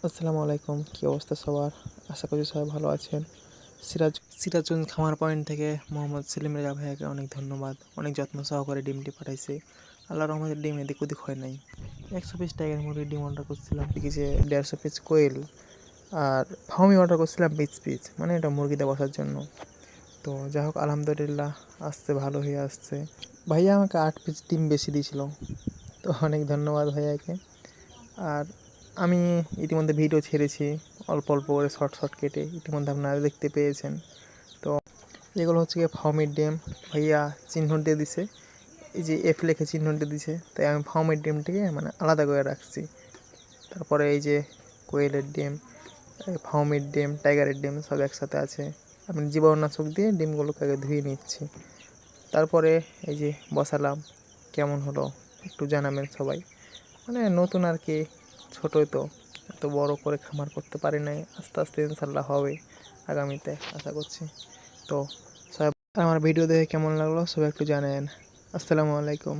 আসসালামু আলাইকুম। কী অবস্থা সবার? আশা করি সবাই ভালো আছেন। সিরাজগঞ্জ খামার পয়েন্ট থেকে মোহাম্মদ সেলিম রেজা ভাইয়াকে অনেক ধন্যবাদ। অনেক যত্ন সহকারে ডিমটি পাঠাইছে। আল্লাহর রহমতে ডিম এদিক ওদিক হয় নাই। 100 পিস টাইগার মুরগির ডিম অর্ডার করছিলাম, দেখি যে 150 পিস কোয়েল আর ফার্মি অর্ডার করছিলাম 20 পিস, মানে এটা মুরগিতে বসার জন্য। তো যাই হোক, আলহামদুলিল্লাহ আসছে, ভালো হয়ে আসছে। ভাইয়া আমাকে 8 পিস ডিম বেশি দিয়েছিল, তো অনেক ধন্যবাদ ভাইয়াকে। আর আমি ইতিমধ্যে ভিডিও ছেড়েছি অল্প অল্প করে শর্ট শর্ট কেটে, ইতিমধ্যে আপনারা দেখতে পেয়েছেন। তো এগুলো হচ্ছে গিয়ে ফার্মের ডিম। ভাইয়া চিহ্ন দিয়ে দিছে, এই যে এফ লেখে চিহ্ন দিয়ে দিছে, তাই আমি ফার্মের ডিমটিকে মানে আলাদা করে রাখছি। তারপরে এই যে কোয়েলের ডিম, ফার্মের ডিম, টাইগারের ডিম সব একসাথে আছে। আমি জীবাণুনাশক দিয়ে ডিমগুলোকে আগে ধুয়ে নিচ্ছি, তারপরে এই যে বসালাম। কেমন হলো একটু জানাবেন সবাই। মানে নতুন আর কি, ছোটোই তো, এত বড় করে খামার করতে পারি নাই। আস্তে আস্তে ইনশাল্লাহ হবে আগামীতে, আশা করছি। তো সবাই আমার ভিডিও দেখে কেমন লাগলো সবাই একটু জানেন। আসসালামু আলাইকুম।